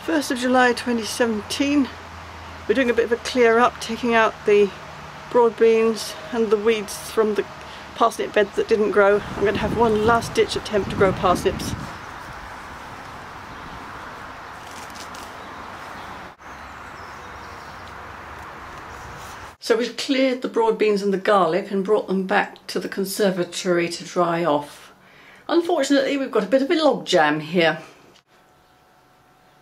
1st of July 2017. We're doing a bit of a clear up, taking out the broad beans and the weeds from the parsnip bed that didn't grow. I'm going to have one last ditch attempt to grow parsnips. So we've cleared the broad beans and the garlic and brought them back to the conservatory to dry off. Unfortunately, we've got a bit of a log jam here.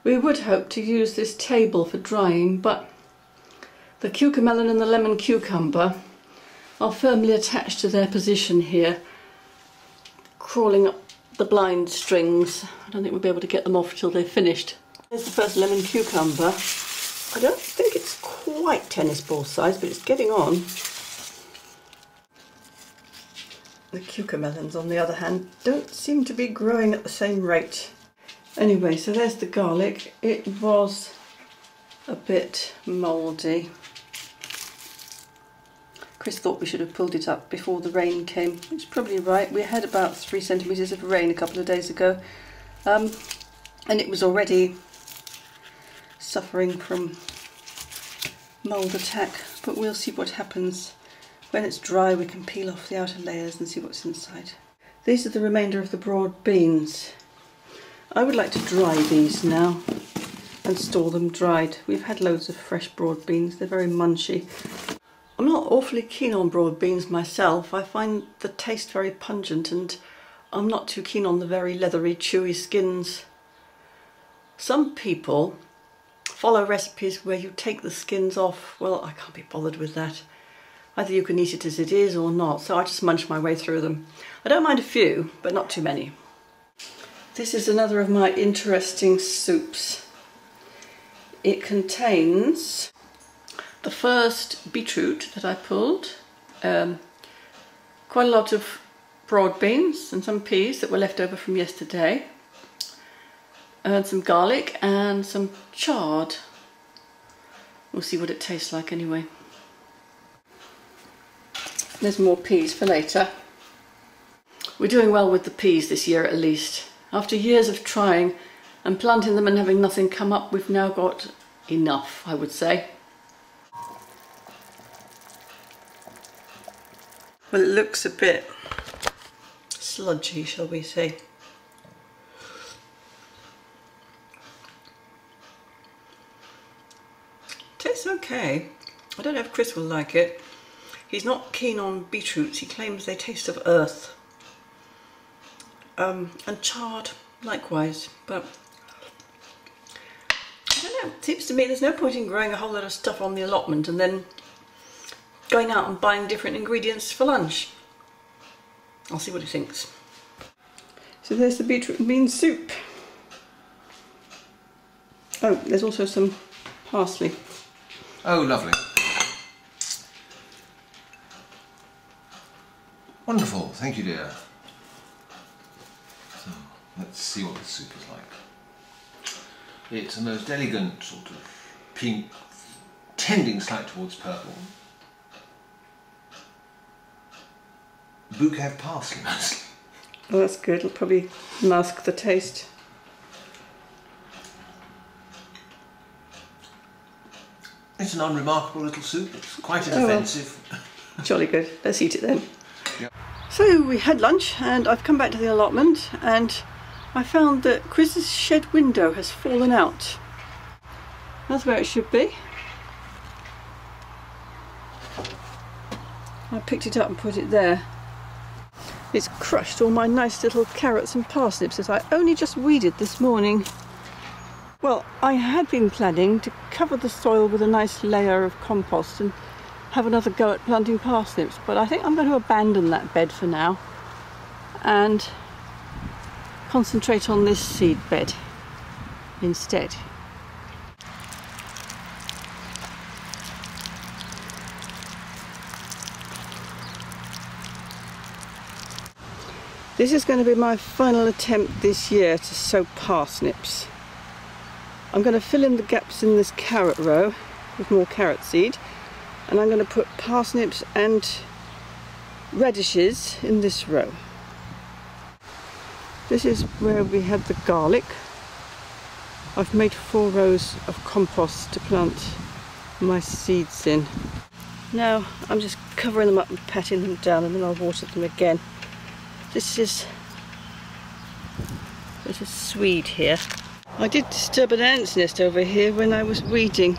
We would hope to use this table for drying, but the cucamelon and the lemon cucumber are firmly attached to their position here, crawling up the blind strings. I don't think we'll be able to get them off till they're finished. Here's the first lemon cucumber. I don't think it's quite tennis ball size, but it's getting on. The cucamelons, on the other hand, don't seem to be growing at the same rate. Anyway, so there's the garlic. It was a bit mouldy. Chris thought we should have pulled it up before the rain came. It's probably right. We had about 3 centimetres of rain a couple of days ago, and it was already suffering from mould attack, but we'll see what happens. When it's dry, we can peel off the outer layers and see what's inside. These are the remainder of the broad beans. I would like to dry these now and store them dried. We've had loads of fresh broad beans. They're very munchy. I'm not awfully keen on broad beans myself. I find the taste very pungent, and I'm not too keen on the very leathery, chewy skins. Some people follow recipes where you take the skins off. Well, I can't be bothered with that. Either you can eat it as it is or not, so I just munch my way through them. I don't mind a few, but not too many. This is another of my interesting soups. It contains the first beetroot that I pulled, quite a lot of broad beans and some peas that were left over from yesterday, and some garlic and some chard. We'll see what it tastes like anyway. There's more peas for later. We're doing well with the peas this year at least. After years of trying and planting them and having nothing come up, we've now got enough, I would say. Well, it looks a bit sludgy, shall we say. Tastes okay. I don't know if Chris will like it. He's not keen on beetroots. He claims they taste of earth. And chard likewise, but I don't know, it seems to me there's no point in growing a whole lot of stuff on the allotment and then going out and buying different ingredients for lunch. I'll see what he thinks. So there's the beetroot and bean soup. Oh, there's also some parsley. Oh, lovely. Wonderful, thank you, dear. So, let's see what the soup is like. It's a most elegant sort of pink, tending slightly towards purple. Bouquet of parsley, mostly. Oh, that's good. It'll probably mask the taste. It's an unremarkable little soup. It's quite inoffensive. Oh, jolly good. Let's eat it then. Yep. So we had lunch and I've come back to the allotment and I found that Chris's shed window has fallen out. That's where it should be. I picked it up and put it there. It's crushed all my nice little carrots and parsnips that I only just weeded this morning. Well, I had been planning to cover the soil with a nice layer of compost and have another go at planting parsnips, but I think I'm going to abandon that bed for now and concentrate on this seed bed instead. This is going to be my final attempt this year to sow parsnips. I'm going to fill in the gaps in this carrot row with more carrot seed, and I'm going to put parsnips and radishes in this row. This is where we had the garlic. I've made 4 rows of compost to plant my seeds in. Now I'm just covering them up and patting them down, and then I'll water them again. This is Swede here. I did disturb an ant's nest over here when I was weeding.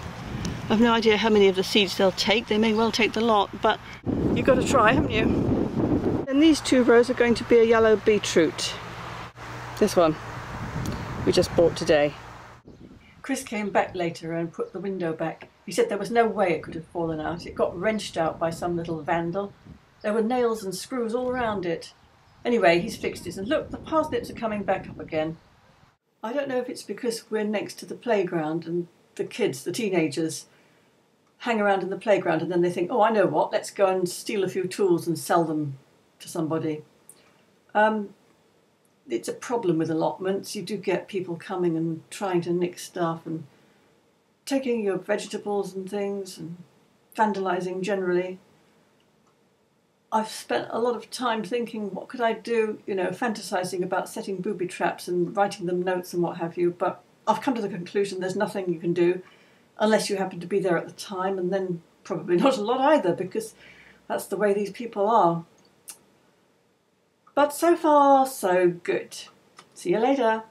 I've no idea how many of the seeds they'll take. They may well take the lot, but you've got to try, haven't you? And these 2 rows are going to be a yellow beetroot. This one we just bought today. Chris came back later and put the window back. He said there was no way it could have fallen out. It got wrenched out by some little vandal. There were nails and screws all around it. Anyway, he's fixed it, and look, the parsnips are coming back up again. I don't know if it's because we're next to the playground and the kids, the teenagers, hang around in the playground and then they think, oh, I know what, let's go and steal a few tools and sell them to somebody. It's a problem with allotments. You do get people coming and trying to nick stuff and taking your vegetables and things and vandalising generally. I've spent a lot of time thinking, what could I do, you know, fantasising about setting booby traps and writing them notes and what have you, but I've come to the conclusion there's nothing you can do unless you happen to be there at the time, and then probably not a lot either, because that's the way these people are. But so far, so good. See you later.